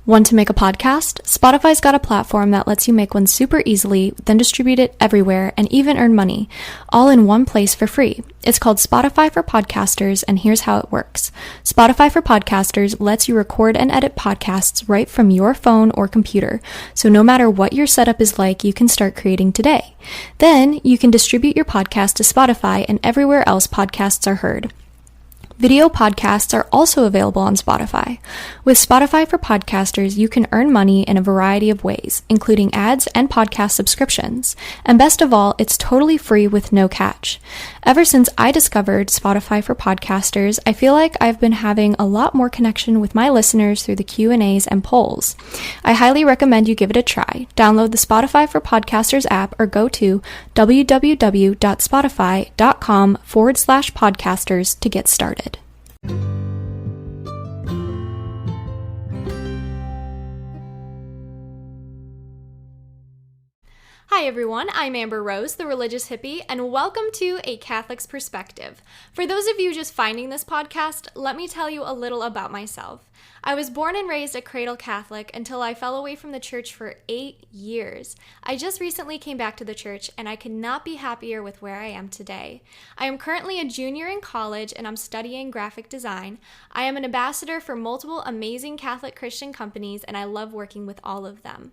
Want to make a podcast? Spotify's got a platform that lets you make one super easily, then distribute it everywhere and even earn money, all in one place for free. It's called Spotify for Podcasters, and here's how it works. Spotify for Podcasters lets you record and edit podcasts right from your phone or computer, so no matter what your setup is like, you can start creating today. Then you can distribute your podcast to Spotify and everywhere else podcasts are heard. Video podcasts are also available on Spotify. With Spotify for Podcasters, you can earn money in a variety of ways, including ads and podcast subscriptions. And best of all, it's totally free with no catch. Ever since I discovered Spotify for Podcasters, I feel like I've been having a lot more connection with my listeners through the Q&As and polls. I highly recommend you give it a try. Download the Spotify for Podcasters app or go to www.spotify.com/podcasters to get started. Hi everyone, I'm Amber Rose, the Religious Hippie, and welcome to A Catholic's Perspective. For those of you just finding this podcast, let me tell you a little about myself. I was born and raised a cradle Catholic until I fell away from the church for 8 years. I just recently came back to the church, and I could not be happier with where I am today. I am currently a junior in college, and I'm studying graphic design. I am an ambassador for multiple amazing Catholic Christian companies, and I love working with all of them.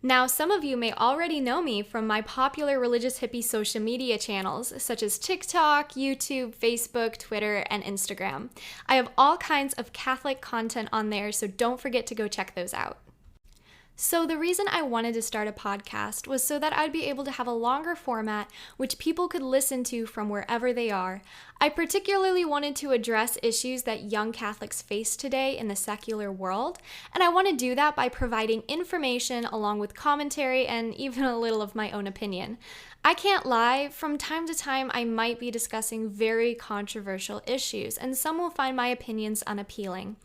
Now, some of you may already know me from my popular Religious Hippie social media channels, such as TikTok, YouTube, Facebook, Twitter, and Instagram. I have all kinds of Catholic content on there, so don't forget to go check those out. So the reason I wanted to start a podcast was so that I'd be able to have a longer format which people could listen to from wherever they are. I particularly wanted to address issues that young Catholics face today in the secular world, and I want to do that by providing information along with commentary and even a little of my own opinion. I can't lie, from time to time I might be discussing very controversial issues, and some will find my opinions unappealing.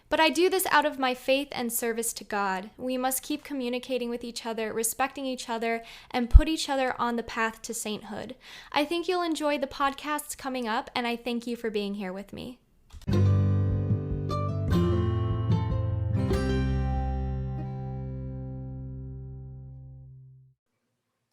But I do this out of my faith and service to God. We must keep communicating with each other, respecting each other, and put each other on the path to sainthood. I think you'll enjoy the podcasts coming up, and I thank you for being here with me.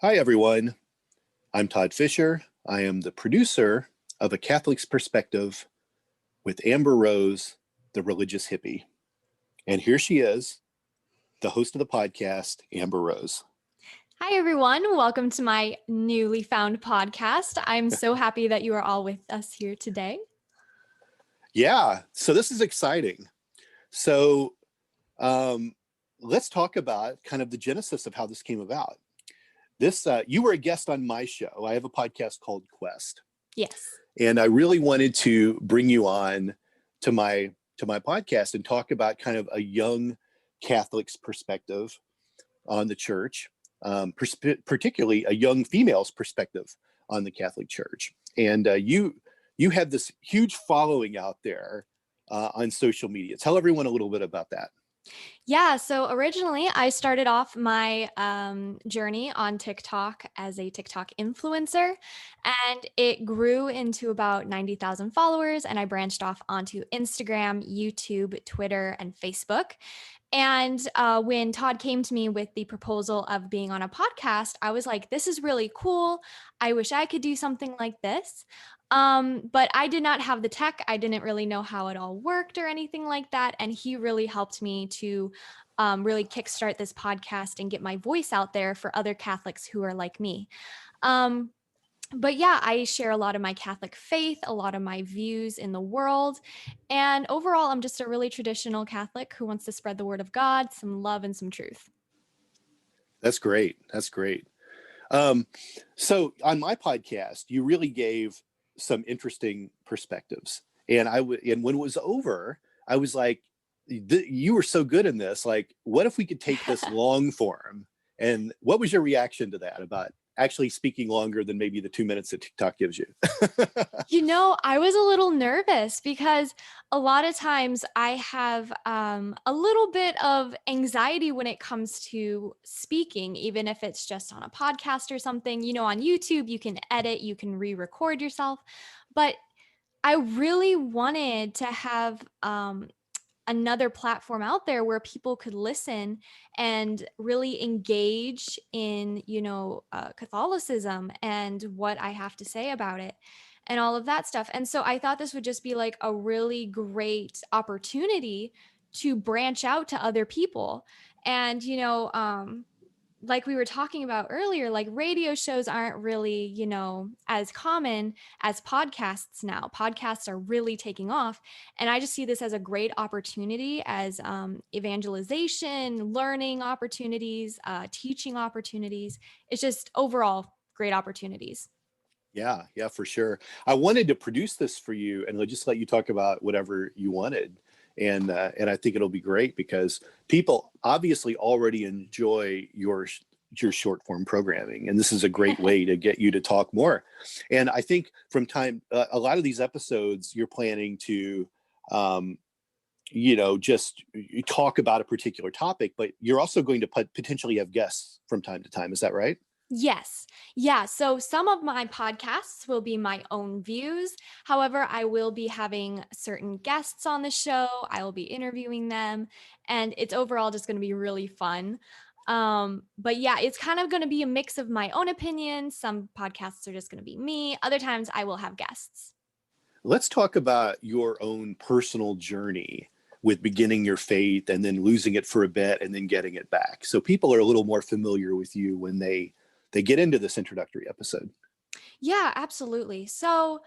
Hi, everyone. I'm Todd Fisher. I am the producer of A Catholic's Perspective with Amber Rose, the Religious Hippie. And here she is, the host of the podcast, Amber Rose. Hi, everyone. Welcome to my newly found podcast. I'm so happy that you are all with us here today. Yeah, so this is exciting. So let's talk about kind of the genesis of how this came about. You were a guest on my show. I have a podcast called Quest. Yes. And I really wanted to bring you on to my podcast and talk about kind of a young Catholic's perspective on the church, particularly a young female's perspective on the Catholic Church. And you have this huge following out there on social media. Tell everyone a little bit about that. Yeah, so originally I started off my journey on TikTok as a TikTok influencer, and it grew into about 90,000 followers, and I branched off onto Instagram, YouTube, Twitter, and Facebook. And when Todd came to me with the proposal of being on a podcast, I was like, this is really cool. I wish I could do something like this. But I did not have the tech. I didn't really know how it all worked or anything like that. And he really helped me to really kickstart this podcast and get my voice out there for other Catholics who are like me. But yeah, I share a lot of my Catholic faith, a lot of my views in the world. And overall, I'm just a really traditional Catholic who wants to spread the word of God, some love and some truth. That's great. That's great. So on my podcast, you really gave some interesting perspectives. And and when it was over, I was like, you were so good in this. Like, what if we could take this long form? And what was your reaction to that about actually speaking longer than maybe the 2 minutes that TikTok gives you? I was a little nervous because a lot of times I have a little bit of anxiety when it comes to speaking, even if it's just on a podcast or something. On YouTube, you can edit, you can re-record yourself. But I really wanted to have another platform out there where people could listen and really engage in, Catholicism and what I have to say about it and all of that stuff. And so I thought this would just be like a really great opportunity to branch out to other people. And, like we were talking about earlier, like radio shows aren't really, as common as podcasts now. Podcasts are really taking off. And I just see this as a great opportunity as evangelization, learning opportunities, teaching opportunities. It's just overall great opportunities. Yeah, yeah, for sure. I wanted to produce this for you and just let you talk about whatever you wanted. And I think it'll be great because people obviously already enjoy your short form programming, and this is a great way to get you to talk more. And I think from time a lot of these episodes you're planning to just talk about a particular topic, but you're also going to potentially have guests from time to time. Is that right? Yes. Yeah. So some of my podcasts will be my own views. However, I will be having certain guests on the show. I will be interviewing them, and it's overall just going to be really fun. But yeah, it's kind of going to be a mix of my own opinions. Some podcasts are just going to be me. Other times I will have guests. Let's talk about your own personal journey with beginning your faith and then losing it for a bit and then getting it back. So people are a little more familiar with you when they get into this introductory episode. Yeah, absolutely. So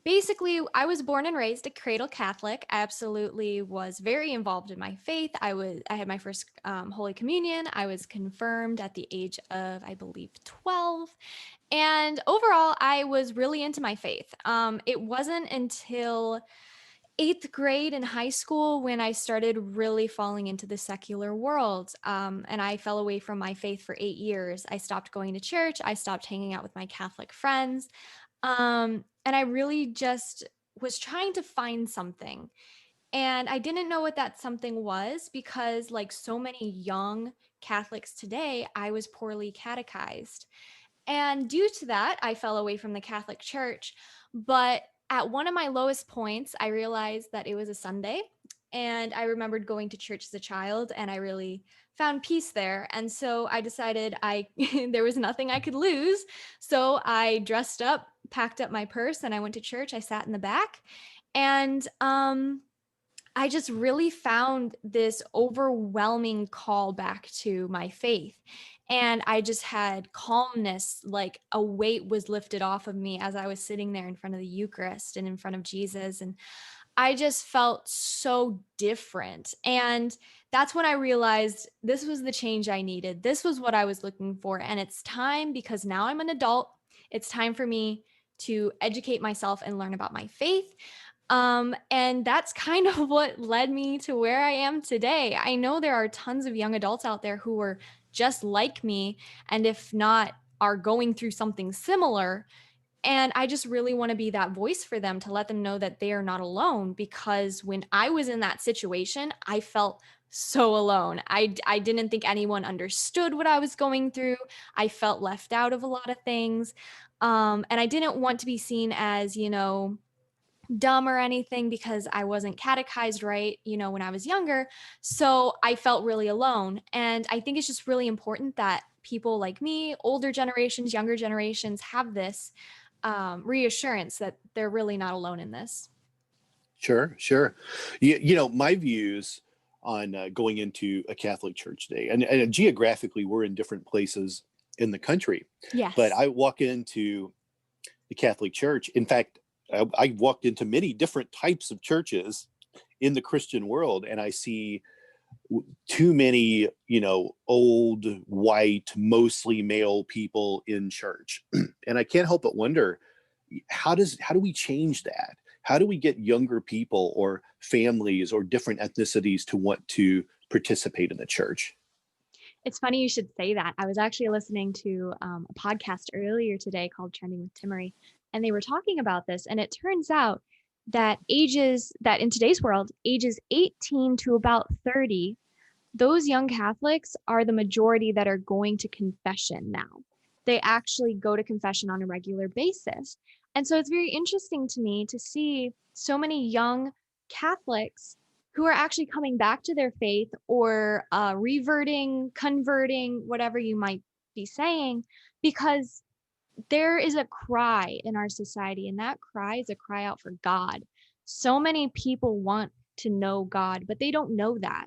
basically, I was born and raised a cradle Catholic. I absolutely was very involved in my faith. I had my first Holy Communion. I was confirmed at the age of, I believe, 12. And overall, I was really into my faith. It wasn't until eighth grade in high school when I started really falling into the secular world. And I fell away from my faith for 8 years. I stopped going to church. I stopped hanging out with my Catholic friends. And I really just was trying to find something. And I didn't know what that something was because, like so many young Catholics today, I was poorly catechized. And due to that, I fell away from the Catholic Church. But at one of my lowest points, I realized that it was a Sunday. And I remembered going to church as a child, and I really found peace there. And so I decided there was nothing I could lose. So I dressed up, packed up my purse, and I went to church. I sat in the back. And I just really found this overwhelming call back to my faith. And I just had calmness, like a weight was lifted off of me as I was sitting there in front of the Eucharist and in front of Jesus. And I just felt so different. And that's when I realized this was the change I needed. This was what I was looking for. And it's time, because now I'm an adult. It's time for me to educate myself and learn about my faith. And that's kind of what led me to where I am today. I know there are tons of young adults out there who are just like me, and if not, are going through something similar. And I just really want to be that voice for them to let them know that they are not alone. Because when I was in that situation, I felt so alone. I didn't think anyone understood what I was going through. I felt left out of a lot of things. And I didn't want to be seen as, dumb or anything because I wasn't catechized right, when I was younger. So I felt really alone. And I think it's just really important that people like me, older generations, younger generations, have this reassurance that they're really not alone in this. Sure, sure. My views on going into a Catholic church today, and geographically, we're in different places in the country. But Yes. I walk into the Catholic Church. In fact, I walked into many different types of churches in the Christian world, and I see too many, old, white, mostly male people in church. And I can't help but wonder, how do we change that? How do we get younger people or families or different ethnicities to want to participate in the church? It's funny you should say that. I was actually listening to a podcast earlier today called Trending with Timmery, and they were talking about this. And it turns out that in today's world, ages 18 to about 30, those young Catholics are the majority that are going to confession now. They actually go to confession on a regular basis. And so it's very interesting to me to see so many young Catholics who are actually coming back to their faith or reverting, converting, whatever you might be saying, because there is a cry in our society, and that cry is a cry out for God. So many people want to know God, but they don't know that.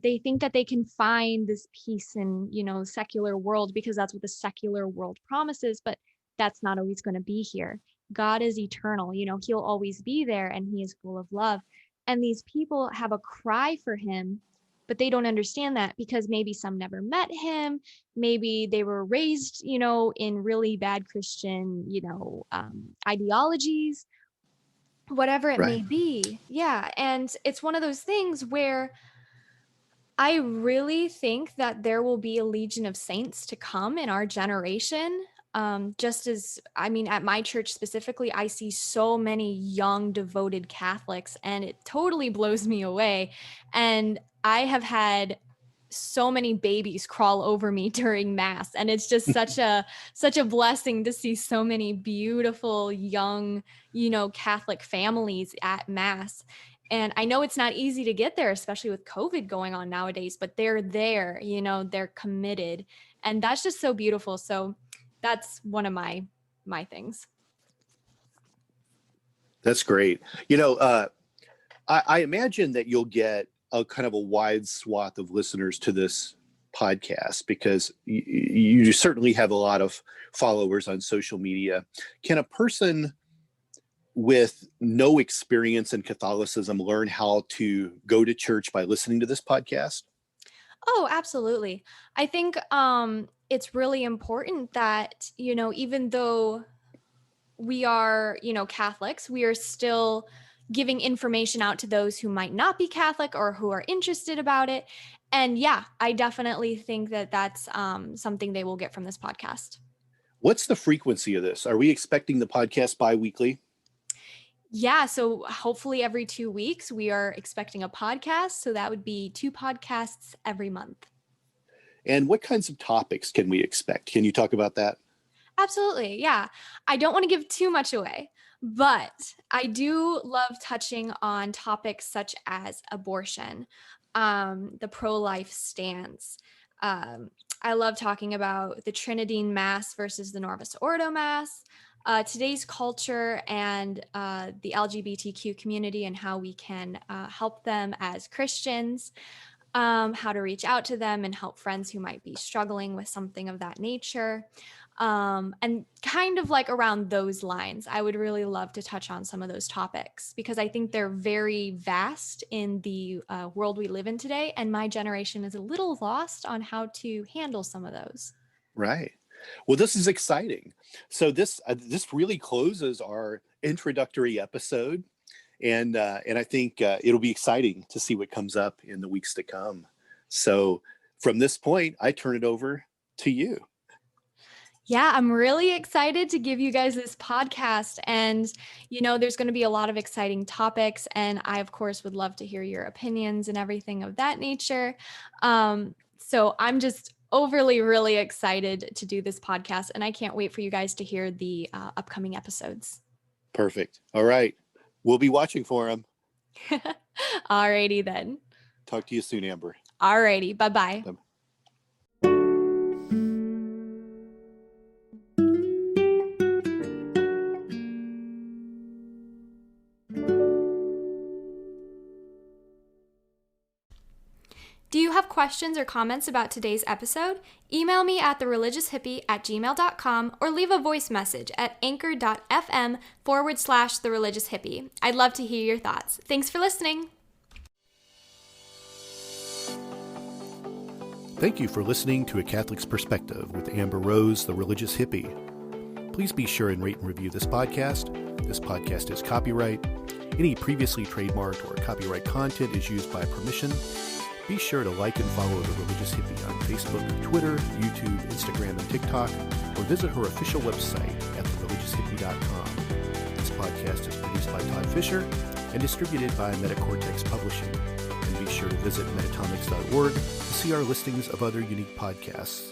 They think that they can find this peace in, secular world because that's what the secular world promises, but that's not always going to be here. God is eternal, he'll always be there, and he is full of love. And these people have a cry for him, but they don't understand that because maybe some never met him. Maybe they were raised, in really bad Christian, ideologies, whatever it may Right. be. Yeah. And it's one of those things where I really think that there will be a legion of saints to come in our generation. Just as, I mean, at my church specifically, I see so many young, devoted Catholics, and it totally blows me away. And I have had so many babies crawl over me during mass, and it's just such a blessing to see so many beautiful young, Catholic families at mass. And I know it's not easy to get there, especially with COVID going on nowadays, but they're there, they're committed. And that's just so beautiful. So that's one of my things. That's great. I imagine that you'll get a kind of a wide swath of listeners to this podcast because you certainly have a lot of followers on social media. Can a person with no experience in Catholicism learn how to go to church by listening to this podcast? Oh, absolutely. I think it's really important that, even though we are, Catholics, we are still giving information out to those who might not be Catholic or who are interested about it. And yeah, I definitely think that that's something they will get from this podcast. What's the frequency of this? Are we expecting the podcast bi-weekly? Yeah, so hopefully every 2 weeks we are expecting a podcast. So that would be 2 podcasts every month. And what kinds of topics can we expect? Can you talk about that? Absolutely. Yeah. I don't want to give too much away, but I do love touching on topics such as abortion, the pro-life stance. I love talking about the Trinitine Mass versus the Novus Ordo Mass, today's culture, and the LGBTQ community and how we can help them as Christians, how to reach out to them and help friends who might be struggling with something of that nature. And kind of like around those lines, I would really love to touch on some of those topics because I think they're very vast in the world we live in today. And my generation is a little lost on how to handle some of those. Right. Well, this is exciting. So this really closes our introductory episode. And I think it'll be exciting to see what comes up in the weeks to come. So from this point, I turn it over to you. Yeah, I'm really excited to give you guys this podcast. And, there's going to be a lot of exciting topics. And I, of course, would love to hear your opinions and everything of that nature. So I'm just overly, really excited to do this podcast. And I can't wait for you guys to hear the upcoming episodes. Perfect. All right. We'll be watching for them. Alrighty then. Talk to you soon, Amber. Alrighty. Bye-bye. Bye. Do you have questions or comments about today's episode? Email me at thereligioushippie@gmail.com or leave a voice message at anchor.fm/thereligioushippie. I'd love to hear your thoughts. Thanks for listening. Thank you for listening to A Catholic's Perspective with Amber Rose, the Religious Hippie. Please be sure and rate and review this podcast. This podcast is copyright. Any previously trademarked or copyright content is used by permission. Be sure to like and follow The Religious Hippie on Facebook, Twitter, YouTube, Instagram, and TikTok, or visit her official website at thereligioushippie.com. This podcast is produced by Todd Fisher and distributed by Metacortex Publishing. And be sure to visit metatomics.org to see our listings of other unique podcasts.